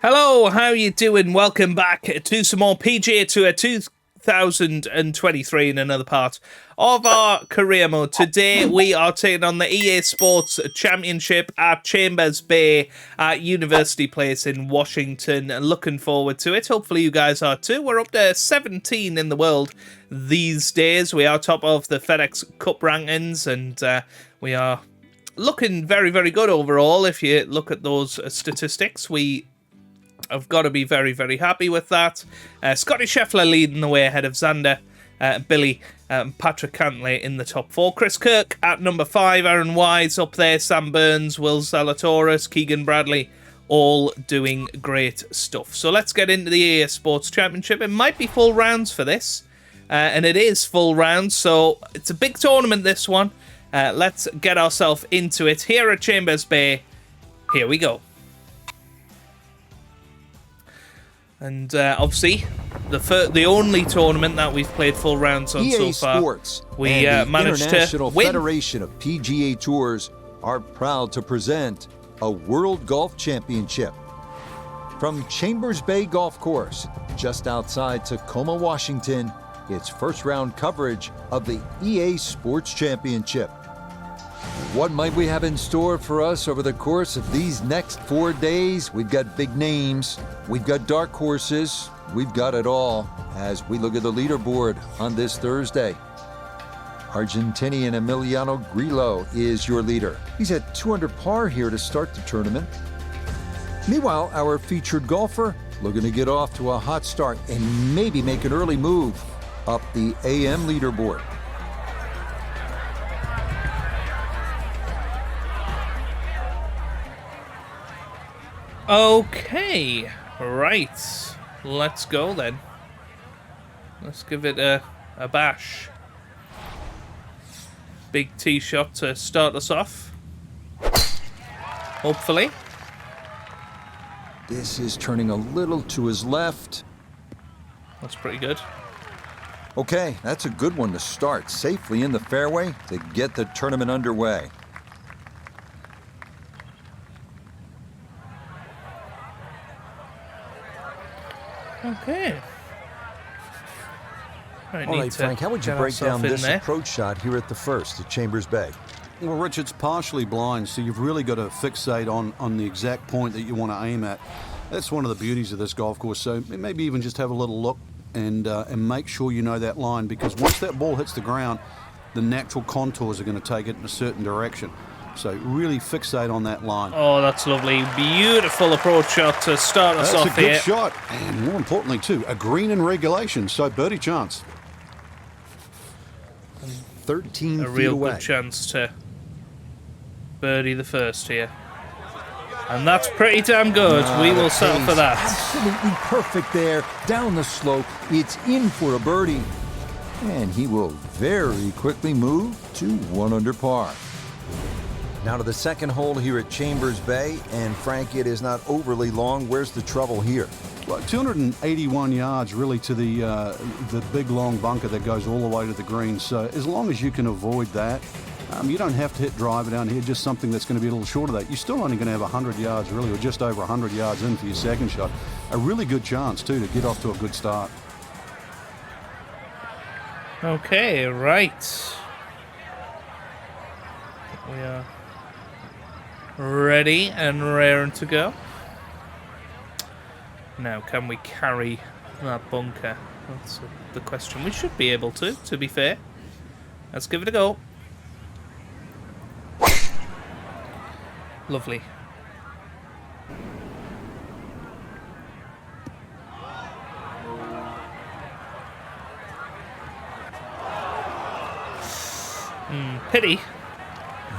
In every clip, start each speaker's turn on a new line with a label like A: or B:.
A: Hello, how you doing? Welcome back to some more PGA Tour 2023 in another part of our career mode. Today we are taking on the EA Sports Championship at Chambers Bay at University Place in Washington. Looking forward to it. Hopefully you guys are too. We're up to 17 in the world these days. We are top of the FedEx Cup rankings and we are looking very, very good overall. If you look at those statistics, I've got to be very, very happy with that. Scottie Scheffler leading the way ahead of Xander, Billy, Patrick Cantlay in the top 4. Chris Kirk at number 5. Aaron Wise up there. Sam Burns, Will Zalatoris, Keegan Bradley, all doing great stuff. So let's get into the EA Sports Championship. It might be full rounds for this, and it is full rounds. So it's a big tournament, this one. Let's get ourselves into it here at Chambers Bay. Here we go. And obviously, the only tournament that we've played full rounds on
B: EA
A: so far,
B: Sports
A: we managed
B: International
A: to win.
B: Federation of PGA Tours are proud to present a World Golf Championship. From Chambers Bay Golf Course, just outside Tacoma, Washington, it's first round coverage of the EA Sports Championship. What might we have in store for us over the course of these next 4 days? We've got big names, we've got dark horses, we've got it all as we look at the leaderboard on this Thursday. Argentinian Emiliano Grillo is your leader. He's at 200 par here to start the tournament. Meanwhile, our featured golfer looking to get off to a hot start and maybe make an early move up the AM leaderboard.
A: Okay, right. Let's go then. Let's give it a bash. Big tee shot to start us off. Hopefully.
B: This is turning a little to his left.
A: That's pretty good.
B: Okay, that's a good one to start safely in the fairway to get the tournament underway.
A: Okay.
B: All right, Frank, how would you break down this approach shot here at the first at Chambers Bay?
C: Well, Rich, it's partially blind, so you've really got to fixate on the exact point that you want to aim at. That's one of the beauties of this golf course, so maybe even just have a little look and make sure you know that line, because once that ball hits the ground, the natural contours are going to take it in a certain direction. So really fixate on that line.
A: Oh, that's lovely. Beautiful approach shot to start us off here.
C: That's a good shot. And more importantly, too, a green in regulation, so birdie chance.
B: 13
A: a
B: feet
A: real
B: away.
A: Good chance to birdie the first here. And that's pretty damn good. We will settle for that.
B: Absolutely perfect there. Down the slope. It's in for a birdie. And he will very quickly move to 1 under par. Now to the second hole here at Chambers Bay, and Frank, it is not overly long. Where's the trouble here?
C: Well, 281 yards really to the big long bunker that goes all the way to the green. So as long as you can avoid that, you don't have to hit driver down here, just something that's going to be a little short of that. You're still only going to have 100 yards really, or just over 100 yards in for your second shot. A really good chance too to get off to a good start.
A: Okay, right. We are ready and raring to go. Now, can we carry that bunker? That's the question. We should be able to be fair. Let's give it a go. Lovely. Pity.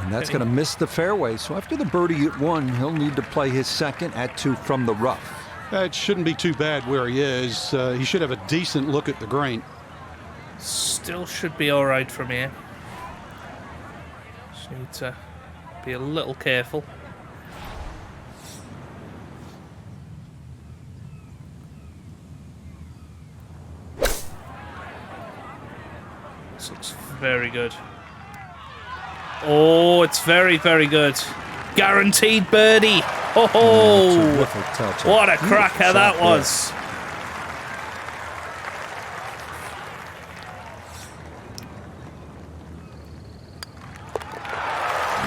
B: And that's going to miss the fairway. So after the birdie at 1, he'll need to play his second at 2 from the rough.
C: It shouldn't be too bad where he is. He should have a decent look at the green.
A: Still should be all right from here. Just need to be a little careful. This looks very good. Oh, it's very, very good. Guaranteed birdie.
B: Terrific touch.
A: What a cracker
B: Shot
A: that
B: there.
A: was.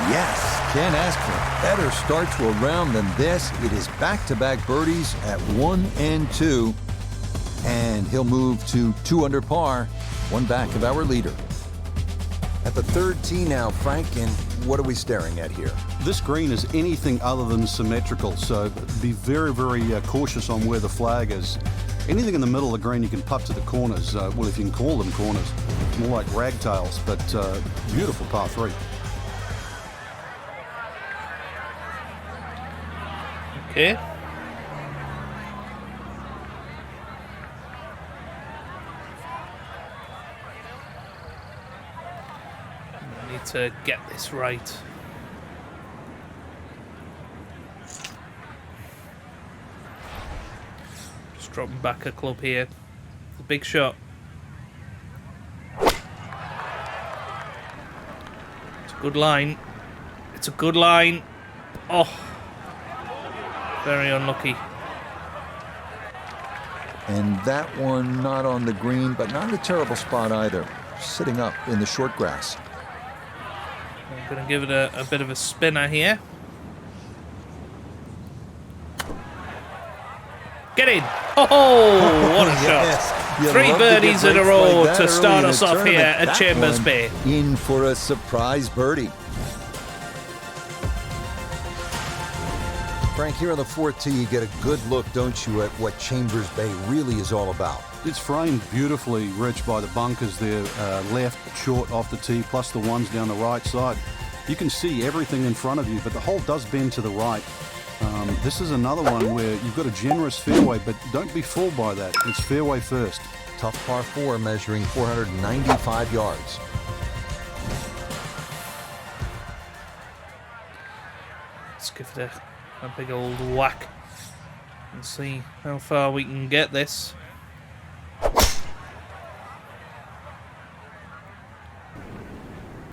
B: Yes, can't ask for a better start to a round than this. It is back-to-back birdies at 1 and 2. And he'll move to 2 under par, one back of our leader. At the third tee now, Frank, and what are we staring at here?
C: This green is anything other than symmetrical, so be very, very cautious on where the flag is. Anything in the middle of the green you can putt to the corners. Well, if you can call them corners, more like ragtails, but beautiful par 3.
A: Okay. I need to get this right. Just dropping back a club here. It's a big shot. It's a good line. It's a good line. Oh. Very unlucky.
B: And that one not on the green, but not in a terrible spot either. Sitting up in the short grass.
A: I'm going to give it a bit of a spinner here. Get in! Oh, what a
B: Yes.
A: shot.
B: You
A: 3
B: love to get
A: birdies in a
B: breaks
A: row
B: like that
A: to
B: early
A: start
B: in
A: us
B: a
A: off here
B: tournament.
A: at
B: That
A: Chambers
B: one
A: Bay.
B: In for a surprise birdie. Frank, here on the 4th tee, you get a good look, don't you, at what Chambers Bay really is all about.
C: It's framed beautifully, Rich, by the bunkers there, left, short off the tee, plus the ones down the right side. You can see everything in front of you, but the hole does bend to the right. This is another one where you've got a generous fairway, but don't be fooled by that. It's fairway first.
B: Tough par 4 measuring 495 yards.
A: Let's give it a big old whack and see how far we can get this.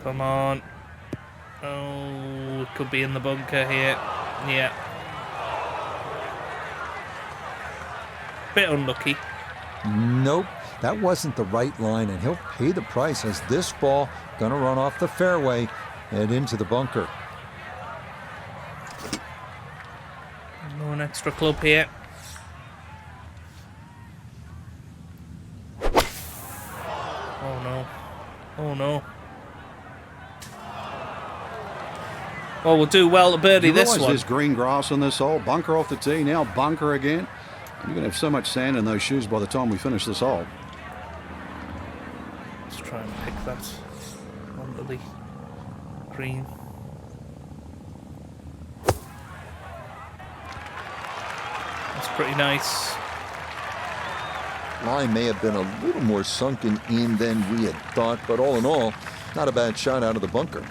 A: Come on. Oh, it could be in the bunker here. Yeah. Bit unlucky.
B: Nope, that wasn't the right line, and he'll pay the price as this ball gonna run off the fairway and into the bunker.
A: An extra club here. Oh no. Oh no. Well, we'll do well to birdie
C: You
A: this
C: realise
A: one.
C: there's green grass on this hole. Bunker off the tee, now bunker again. You're going to have so much sand in those shoes by the time we finish this hole.
A: Let's try and pick that onto the green. That's pretty nice.
B: Line may have been a little more sunken in than we had thought, but all in all, not a bad shot out of the bunker.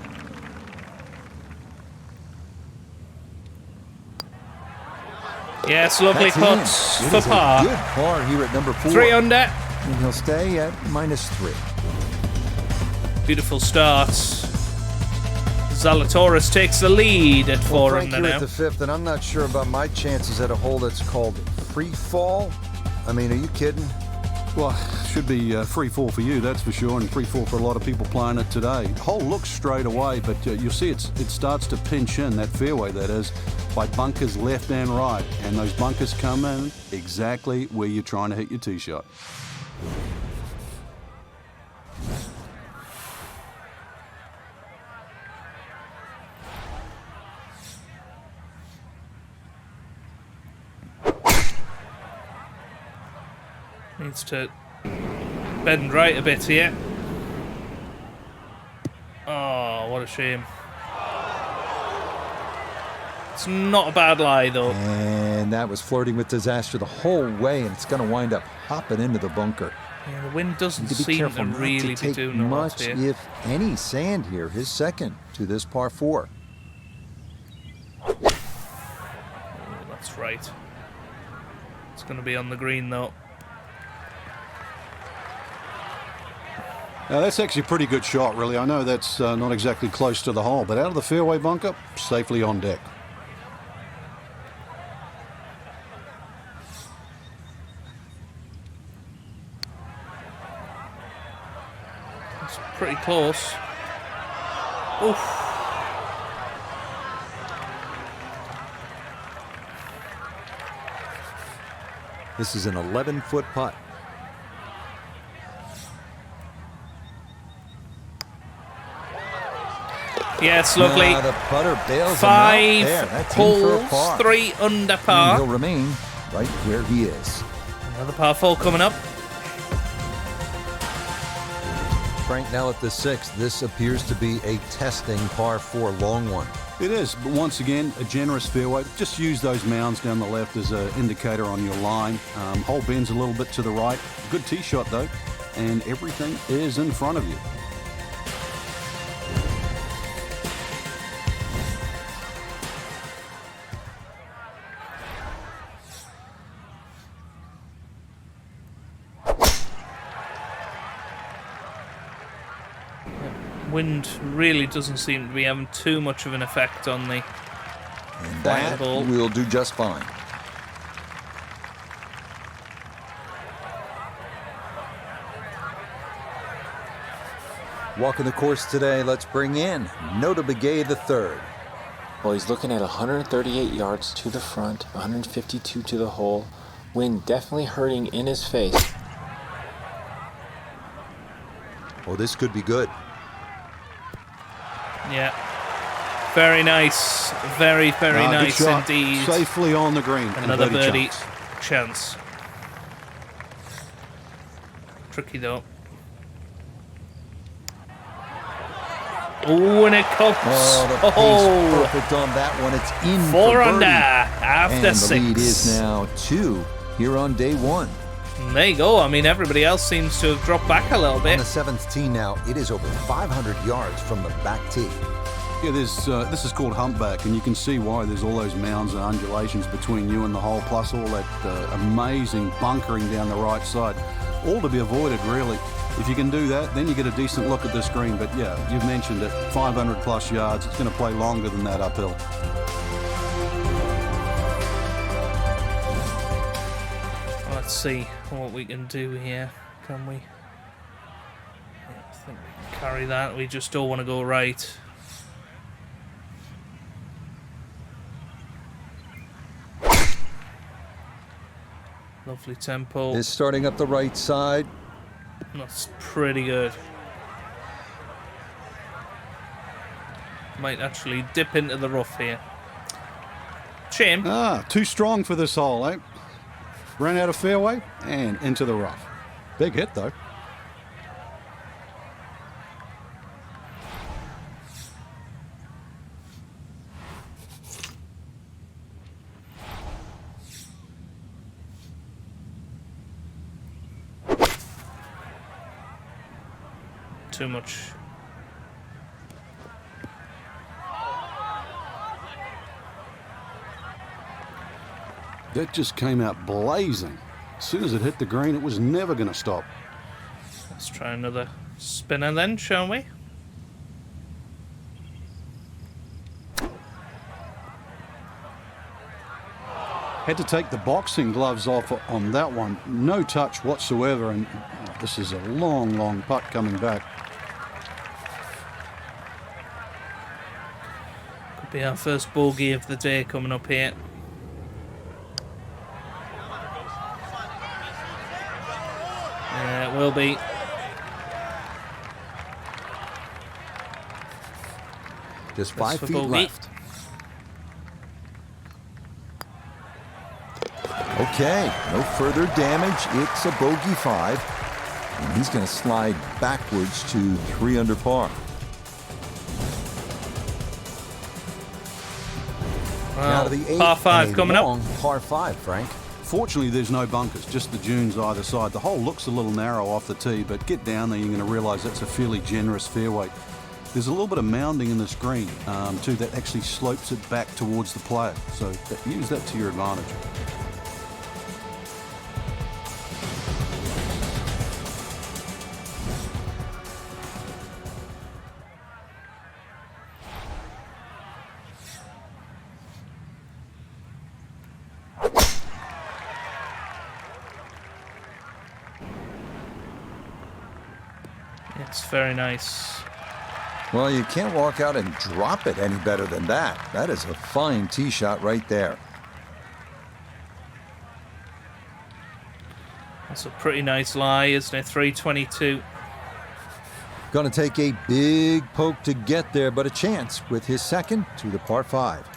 A: Yes, lovely
B: That's in.
A: putts
B: It
A: for
B: is a
A: par.
B: good par here at number 4.
A: 3 under.
B: And he'll stay at -3.
A: Beautiful start. Zalatoris takes the lead at 4
B: Frank,
A: under
B: here
A: now.
B: at the 5th, and I'm not sure about my chances at a hole that's called free fall. I mean, are you kidding?
C: Well, should be free fall for you, that's for sure, and free fall for a lot of people playing it today. Hole looks straight away, but you'll see it starts to pinch in, that fairway that is, by bunkers left and right. And those bunkers come in exactly where you're trying to hit your tee shot.
A: Needs to bend right a bit here. Oh, what a shame. It's not a bad lie, though.
B: And that was flirting with disaster the whole way, and it's going to wind up hopping into the bunker.
A: Yeah, the wind doesn't
B: To be
A: seem
B: careful
A: to
B: not
A: really
B: to
A: be
B: take
A: doing a lot
B: much,
A: here.
B: if any, sand here. His second to this par 4.
A: Oh, that's right. It's going to be on the green, though.
C: Now, that's actually a pretty good shot, really. I know that's not exactly close to the hole, but out of the fairway bunker, safely on deck.
A: It's pretty close. Oof.
B: This is an 11-foot putt.
A: Yes, lovely.
B: The putter bails him out
A: Five
B: there. That's in for a
A: holes,
B: par.
A: 3 under
B: And
A: par.
B: he'll remain right where he is.
A: Another par 4 coming up.
B: Frank, now at the 6th, this appears to be a testing par 4 long one.
C: It is, but once again, a generous fairway. Just use those mounds down the left as an indicator on your line. Hole bends a little bit to the right. Good tee shot, though, and everything is in front of you.
A: Wind really doesn't seem to be having too much of an effect on the
B: And that
A: ball.
B: will do just fine. Walking the course today, let's bring in Nota Begay III.
D: Well, he's looking at 138 yards to the front, 152 to the hole. Wind definitely hurting in his face.
B: Oh, this could be good.
A: Yeah. Very nice. Very, very
C: Good
A: nice
C: shot.
A: indeed.
C: Safely on the green. and
A: Another birdie
C: chance.
A: chance. Tricky though. Oh, and it comes.
B: Oh, the pace perfect on that one. It's in
A: 4
B: for
A: under
B: birdie.
A: after
B: And the
A: 6.
B: lead is now 2 here on day 1.
A: And there you go. I mean, everybody else seems to have dropped back a little
B: On
A: bit.
B: the 7th tee now, it is over 500 yards from the back tee.
C: Yeah, this is called humpback, and you can see why there's all those mounds and undulations between you and the hole, plus all that amazing bunkering down the right side. All to be avoided, really. If you can do that, then you get a decent look at this green. But yeah, you've mentioned it, 500 plus yards. It's going to play longer than that uphill.
A: Let's see what we can do here. Can we? Yeah, I think we can carry that. We just don't want to go right. Lovely tempo.
B: Is starting up the right side.
A: That's pretty good. Might actually dip into the rough here. Shame.
C: Too strong for this hole, eh? Ran out of fairway and into the rough. Big hit, though.
A: Too much.
C: That just came out blazing. As soon as it hit the green, it was never going to stop.
A: Let's try another spinner then, shall we?
C: Had to take the boxing gloves off on that one. No touch whatsoever, and this is a long, long putt coming back.
A: Could be our first bogey of the day coming up here. Yeah, it will be.
B: Just 5
A: for
B: feet
A: bogey.
B: left. Okay, no further damage. It's a bogey 5. And he's going to slide backwards to 3 under par. Now to the 8th.
A: Par 5
B: and a
A: coming up.
B: long par 5, Frank.
C: Fortunately, there's no bunkers, just the dunes either side. The hole looks a little narrow off the tee, but get down there, you're going to realise that's a fairly generous fairway. There's a little bit of mounding in this green, too, that actually slopes it back towards the player. So use that to your advantage.
A: It's very nice.
B: Well, you can't walk out and drop it any better than that. That is a fine tee shot right there.
A: That's a pretty nice lie, isn't it? 322.
B: Going to take a big poke to get there, but a chance with his second to the par 5.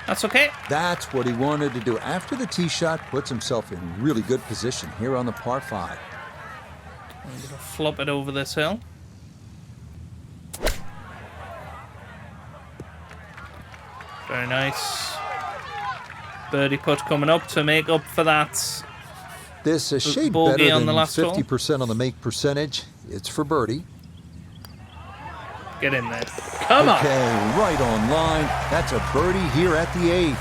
A: That's okay.
B: That's what he wanted to do. After the tee shot, puts himself in really good position here on the par 5.
A: I'm going to flop it over this hill. Very nice. Birdie putt coming up to make up for that.
B: This a shade
A: bogey
B: better
A: on
B: than
A: the last hole.
B: 50% on the make percentage. It's for birdie.
A: Get in there. Come on.
B: Okay, right on line. That's a birdie here at the 8th.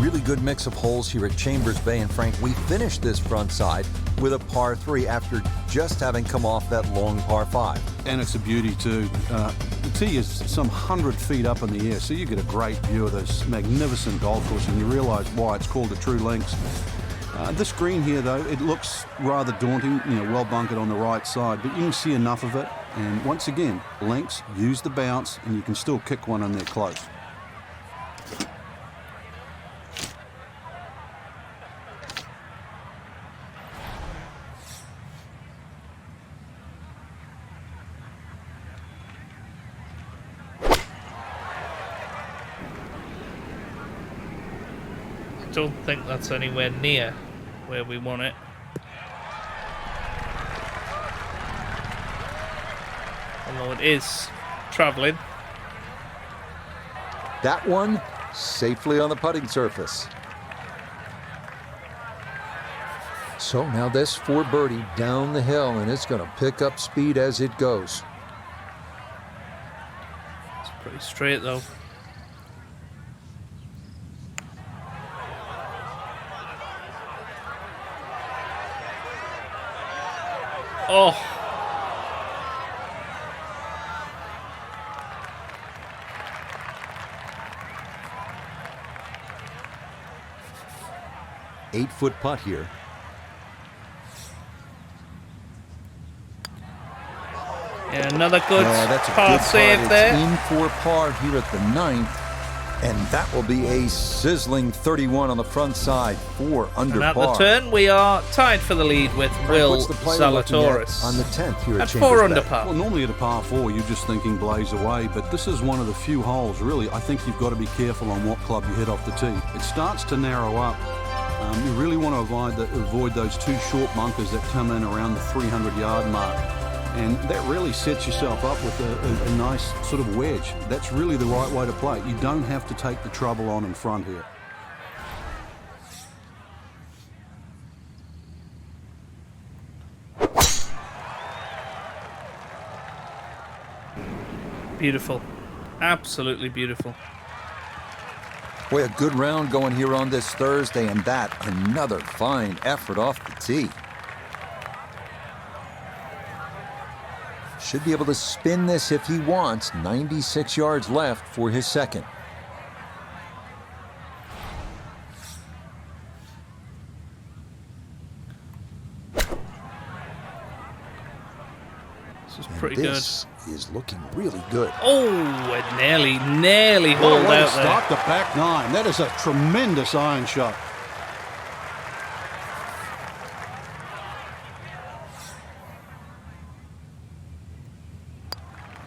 B: Really good mix of holes here at Chambers Bay. And Frank, we finished this front side with a par 3 after just having come off that long par 5.
C: And it's a beauty too. The tee is some 100 feet up in the air, so you get a great view of this magnificent golf course, and you realize why it's called a true links. This green here, though, it looks rather daunting, well bunkered on the right side, but you can see enough of it. And once again, links, use the bounce, and you can still kick one in there close.
A: I don't think that's anywhere near where we want it. Although it is travelling.
B: That one safely on the putting surface. So now this for birdie down the hill, and it's going to pick up speed as it goes.
A: It's pretty straight though. Oh.
B: Eight-foot putt here.
A: Yeah, another good
B: that's a
A: par
B: good
A: save
B: putt.
A: there.
B: It's in for par here at the 9th. And that will be a sizzling 31 on the front side, 4 under
A: And at
B: par.
A: the turn, we are tied for the lead with Will
B: What's the player looking at
A: Zalatoris.
B: on the 10th here
A: At
B: at
A: 4
B: Chambers
A: under
B: Bay?
A: par.
C: Well, normally at a par 4, you're just thinking blaze away, but this is one of the few holes, really, I think you've got to be careful on what club you hit off the tee. It starts to narrow up. You really want to avoid those 2 short bunkers that come in around the 300-yard mark. And that really sets yourself up with a nice sort of wedge. That's really the right way to play. You don't have to take the trouble on in front here.
A: Beautiful. Absolutely beautiful.
B: Boy, a good round going here on this Thursday, and that another fine effort off the tee. Should be able to spin this if he wants. 96 yards left for his second.
A: This is pretty good.
B: This is looking really good.
A: Oh, it nearly hauled
C: Way to
A: out there.
C: start the back 9. That is a tremendous iron shot.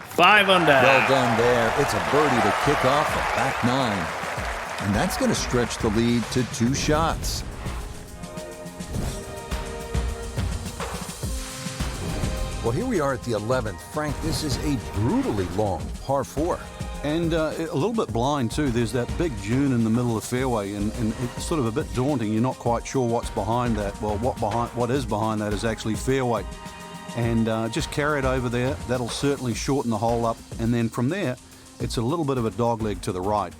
A: Five under.
B: Well done there. It's a birdie to kick off the back 9. And that's going to stretch the lead to 2 shots. Well, here we are at the 11th. Frank, this is a brutally long par 4.
C: And a little bit blind too. There's that big dune in the middle of the fairway, and it's sort of a bit daunting. You're not quite sure what's behind that. Well, what is behind that is actually fairway. and just carry it over there. That'll certainly shorten the hole up, and then from there, it's a little bit of a dogleg to the right.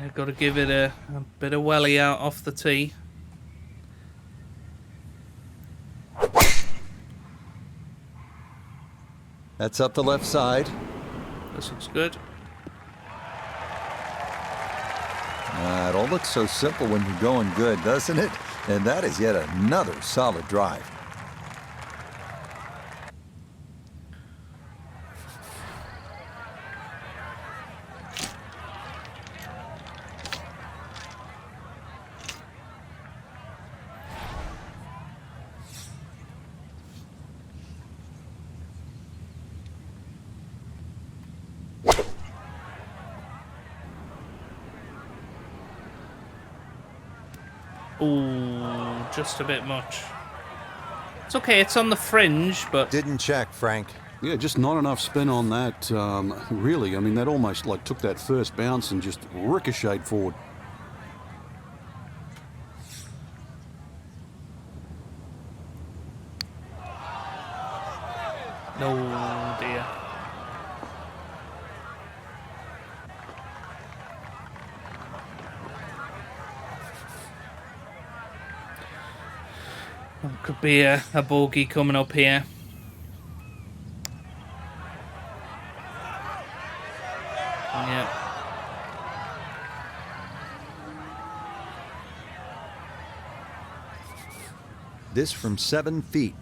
A: Yeah, got to give it a bit of welly out off the tee.
B: That's up the left side.
A: This looks good.
B: It all looks so simple when you're going good, doesn't it? And that is yet another solid drive.
A: Ooh, just a bit much. It's okay, it's on the fringe, but...
B: Didn't check, Frank.
C: Yeah, just not enough spin on that, really. I mean, that almost like took that first bounce and just ricocheted forward.
A: No, dear. Could be a bogey coming up here. Yeah.
B: This from 7 feet.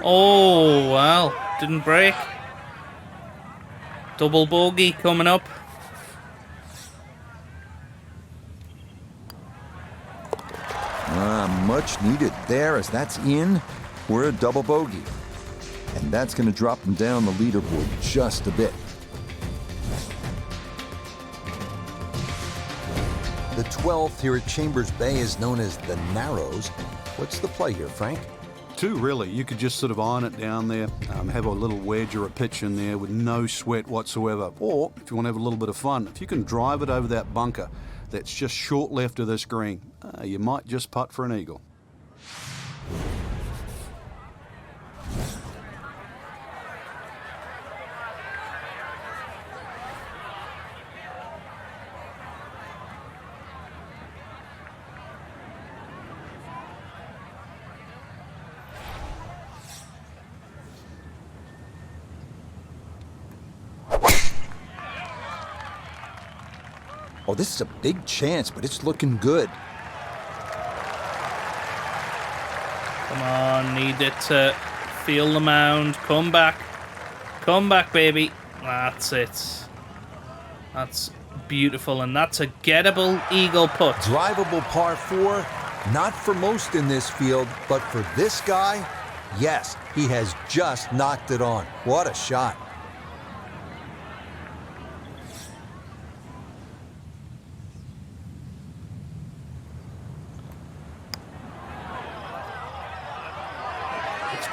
A: Oh, well, didn't break. Double bogey coming up.
B: Much needed there, as that's in. We're a double bogey. And that's going to drop them down the leaderboard just a bit. The 12th here at Chambers Bay is known as the Narrows. What's the play here, Frank?
C: Two, really. You could just sort of iron it down there, have a little wedge or a pitch in there with no sweat whatsoever. Or, if you want to have a little bit of fun, if you can drive it over that bunker that's just short left of this green, you might just putt for an eagle.
B: Oh, this is a big chance, but it's looking good.
A: Come on, need it to feel the mound. Come back. Come back, baby. That's it. That's beautiful, and that's a gettable eagle putt.
B: Drivable par 4, not for most in this field, but for this guy, yes, he has just knocked it on. What a shot.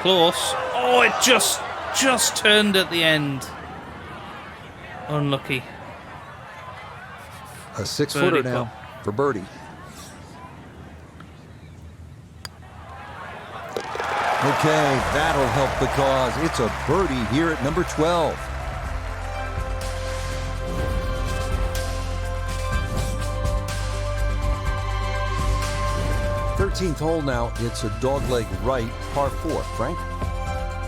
A: Close. Oh, it just turned at the end. Unlucky.
B: A 6-footer now for birdie. Okay, that'll help the cause. It's a birdie here at number 12. Thirteenth hole now. It's a dogleg right, par 4. Frank?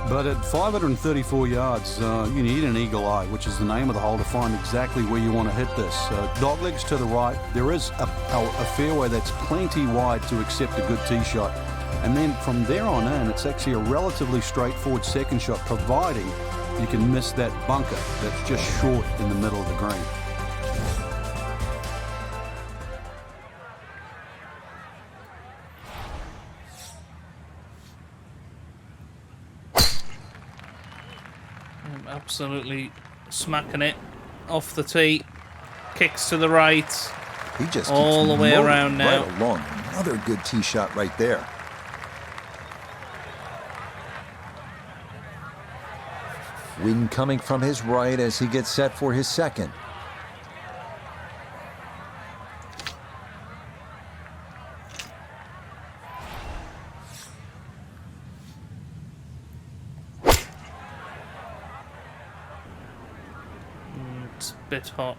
C: But at 534 yards, you need an eagle eye, which is the name of the hole, to find exactly where you want to hit this. Doglegs to the right. There is a fairway that's plenty wide to accept a good tee shot. And then from there on in, it's actually a relatively straightforward second shot, providing you can miss that bunker that's just short in the middle of the green.
A: Absolutely smacking it off the tee. Kicks to the right.
B: He just
A: all
B: keeps
A: the way
B: moving
A: around now.
B: Right along. Another good tee shot right there. Wind coming from his right as he gets set for his second.
A: It's a bit hot.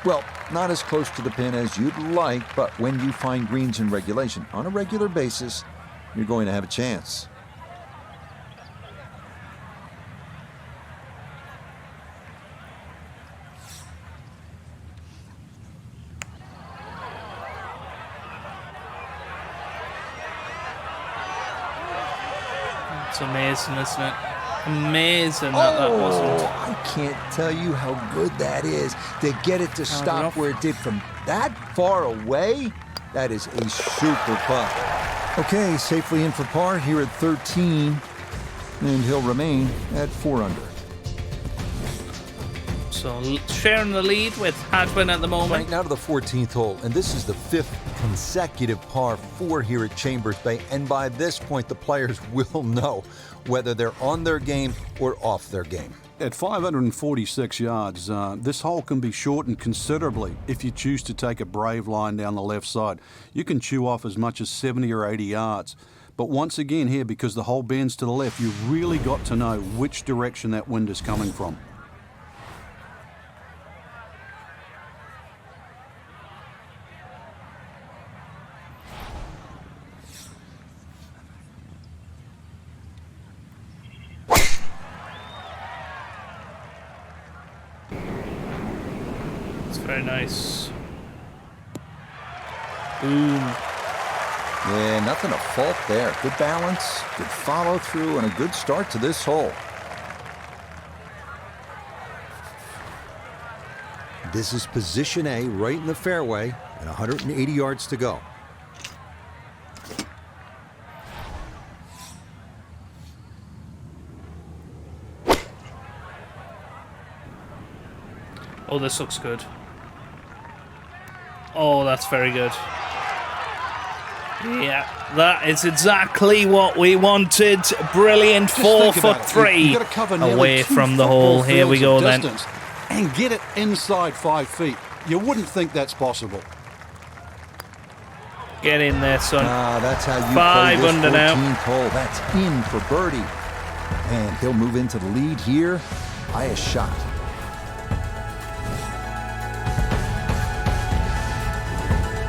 B: Well, not as close to the pin as you'd like, but when you find greens in regulation on a regular basis, you're going to have a chance.
A: It's amazing, isn't it? Amazing that wasn't.
B: I can't tell you how good that is. To get it to stop where it did from that far away, that is a super putt. Okay, safely in for par here at 13, and he'll remain at 4 under.
A: So sharing the lead with Hadwin at the moment.
B: Right now to the 14th hole, and this is the 5th consecutive par 4 here at Chambers Bay, and by this point the players will know whether they're on their game or off their game.
C: At 546 yards, this hole can be shortened considerably if you choose to take a brave line down the left side. You can chew off as much as 70 or 80 yards. But once again here, because the hole bends to the left, you've really got to know which direction that wind is coming from.
A: Very nice. Boom.
B: Yeah, nothing to fault there. Good balance, good follow through, and a good start to this hole. This is position A, right in the fairway, and 180 yards to go.
A: Oh, this looks good. Oh, that's very good. Yeah, that is exactly what we wanted. Brilliant. 4-foot-3 away from the hole. Here we go then.
C: And get it inside 5 feet. You wouldn't think that's possible.
A: Get in there, son.
B: That's how you
A: 5
B: play this
A: under
B: 14th
A: now.
B: hole. That's in for birdie. And he'll move into the lead here by a shot.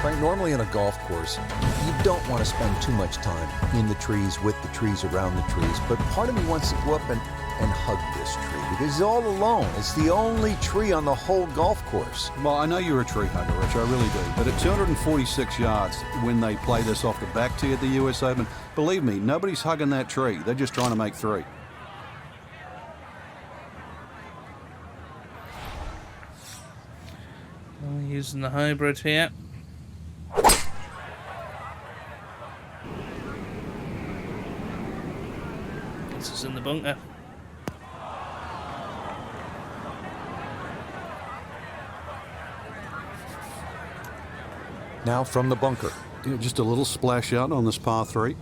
B: Right, normally on a golf course, you don't want to spend too much time in the trees, with the trees, around the trees. But part of me wants to go up and hug this tree because it's all alone. It's the only tree on the whole golf course.
C: Well, I know you're a tree hugger, Rich, I really do. But at 246 yards, when they play this off the back tee at the US Open, believe me, nobody's hugging that tree. They're just trying to make 3.
A: Using the hybrid here. This is in the bunker.
B: Now from the bunker.
C: Yeah, just a little splash out on this par 3.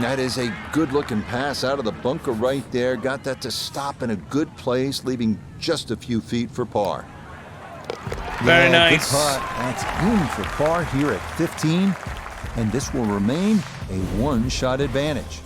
B: That is a good-looking pass out of the bunker right there. Got that to stop in a good place, leaving just a few feet for par.
A: Very nice.
B: Good putt. That's in for par here at 15, and this will remain a one-shot advantage.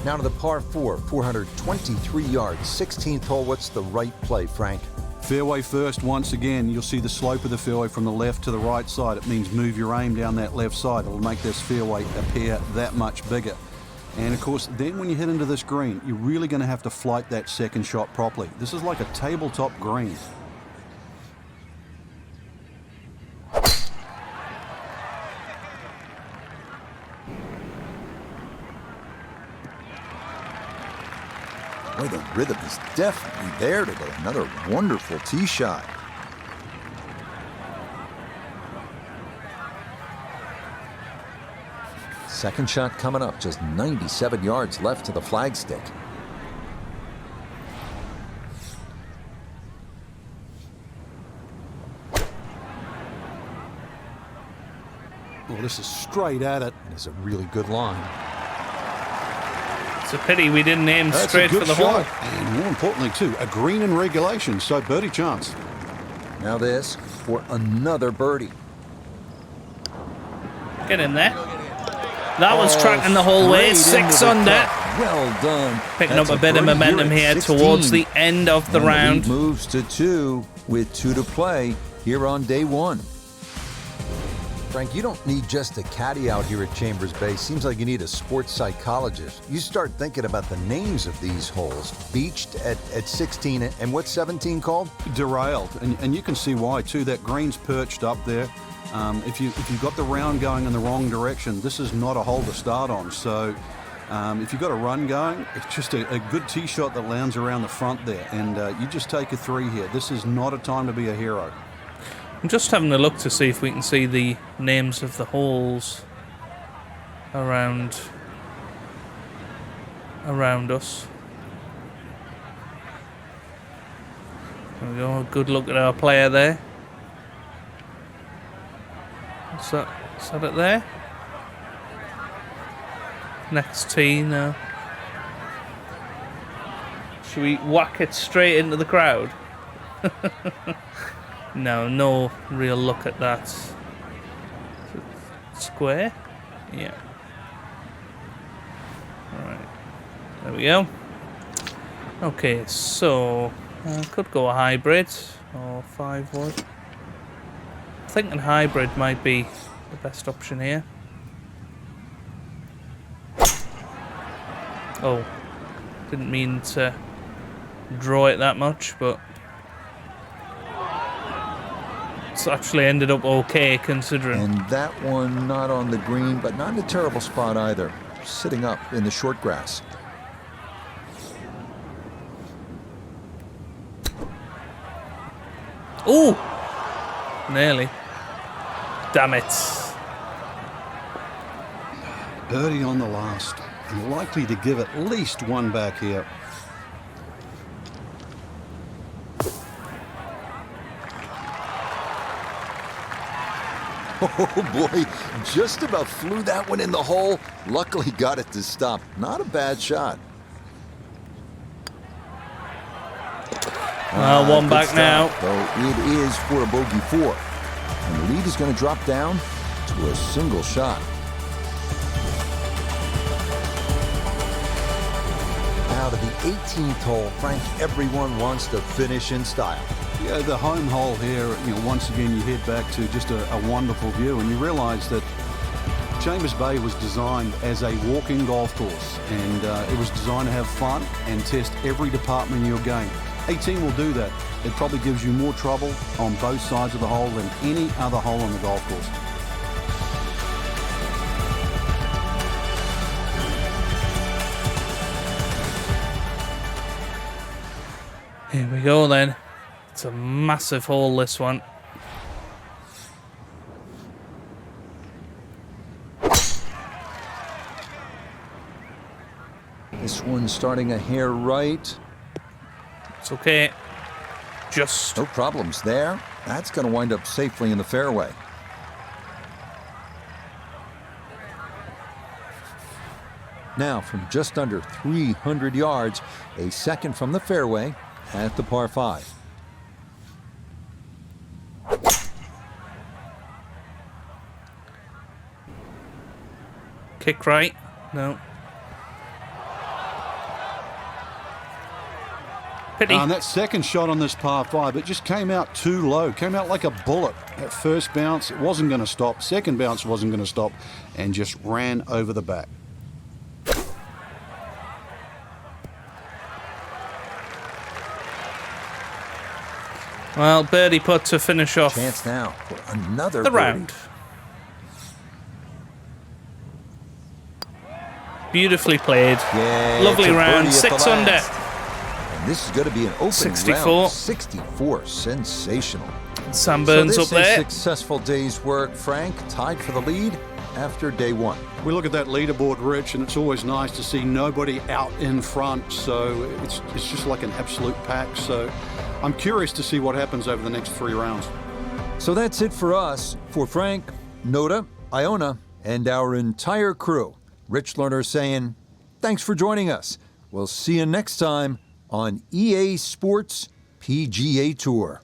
B: Now to the par 4, 423 yards, 16th hole. What's the right play, Frank?
C: Fairway first. Once again, you'll see the slope of the fairway from the left to the right side. It means move your aim down that left side. It'll make this fairway appear that much bigger. And of course, then when you hit into this green, you're really going to have to flight that second shot properly. This is like a tabletop green.
B: Boy, the rhythm is definitely there today. Another wonderful tee shot. Second shot coming up, just 97 yards left to the flagstick.
C: Well, this is straight at it.
B: It is a really good line.
A: It's a pity we didn't aim
C: That's
A: straight
C: a good
A: for the
C: shot.
A: hole.
C: And more importantly, too, a green in regulation, so birdie chance.
B: Now this for another birdie.
A: Get in there. That was tracking the whole way.
B: Straight into
A: 6
B: the
A: under.
B: cup. Well done.
A: Picking
B: That's
A: up a bit of
B: birdie
A: momentum
B: at
A: here
B: 16.
A: towards the end of the
B: And
A: round.
B: lead moves to 2 with 2 to play here on day 1. Frank, you don't need just a caddy out here at Chambers Bay. Seems like you need a sports psychologist. You start thinking about the names of these holes. Beached at 16, and what's 17 called?
C: Derailed, and you can see why too. That green's perched up there. If you've got the round going in the wrong direction, this is not a hole to start on. So if you've got a run going, it's just a good tee shot that lands around the front there, and you just take a 3 here. This is not a time to be a hero.
A: I'm just having a look to see if we can see the names of the holes around us. There we go. Good look at our player there. Is that it there? Next tee now. Should we whack it straight into the crowd? No real look at that. Square? Yeah. Alright. There we go. Okay, so could go a hybrid or 5 wood. Thinking hybrid might be the best option here. Oh, didn't mean to draw it that much, but it's actually ended up okay considering.
B: And that one not on the green, but not in a terrible spot either. Sitting up in the short grass.
A: Ooh! Nearly. Damn it.
C: Birdie on the last, and likely to give at least 1 back here.
B: Oh boy, just about flew that one in the hole. Luckily got it to stop. Not a bad shot.
A: One
B: Good
A: back
B: stop,
A: now.
B: Though it is for a bogey 4. And the lead is going to drop down to a single shot. Now to the 18th hole, Frank, everyone wants to finish in style.
C: Yeah, the home hole here, once again you head back to just a wonderful view, and you realise that Chambers Bay was designed as a walking golf course, and it was designed to have fun and test every department in your game. 18 will do that. It probably gives you more trouble on both sides of the hole than any other hole on the golf course.
A: Here we go then. It's a massive hole, this one.
B: This one's starting a hair right.
A: It's okay. Just
B: No problems there. That's going to wind up safely in the fairway. Now, from just under 300 yards, a second from the fairway at the par 5.
A: kick right. No. Pity.
C: And that second shot on this par 5, it just came out too low. Came out like a bullet. That first bounce, it wasn't going to stop. Second bounce wasn't going to stop, and just ran over the back.
A: Well, birdie putt to finish off
B: Chance now for another
A: the
B: birdie.
A: round. Beautifully played.
B: Yeah,
A: Lovely
B: it's a
A: round.
B: birdie at the
A: 6 under.
B: last. And this is going to be an open
A: 64.
B: round. 64. Sensational.
A: Sunburns
B: so
A: up
B: this
A: there.
B: a successful day's work. Frank tied for the lead after day 1.
C: We look at that leaderboard, Rich, and it's always nice to see nobody out in front. So it's just like an absolute pack. So I'm curious to see what happens over the next 3 rounds.
B: So that's it for us. For Frank, Noda, Iona, and our entire crew, Rich Lerner saying thanks for joining us. We'll see you next time on EA Sports PGA Tour.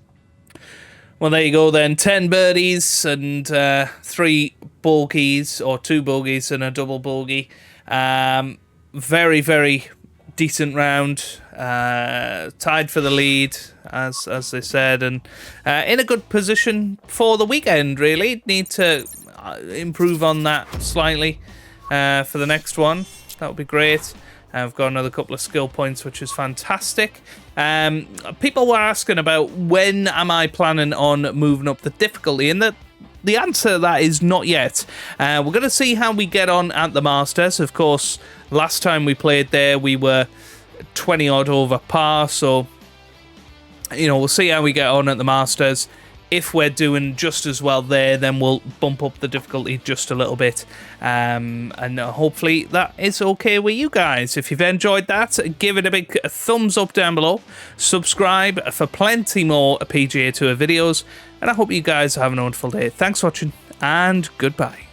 A: Well, there you go then. 10 birdies and 3 bogeys, or 2 bogeys and a double bogey. Very, very decent round. Tied for the lead, as they said, and in a good position for the weekend, really. Need to improve on that slightly for the next one. That would be great. I've got another couple of skill points, which is fantastic. People were asking about when am I planning on moving up the difficulty, and the answer to that is not yet. We're going to see how we get on at the Masters. Of course, last time we played there, we were 20 odd over par, so we'll see how we get on at the Masters. If we're doing just as well there, then we'll bump up the difficulty just a little bit. And hopefully that is okay with you guys. If you've enjoyed that, give it a big thumbs up down below. Subscribe for plenty more PGA Tour videos. And I hope you guys are having a wonderful day. Thanks for watching, and goodbye.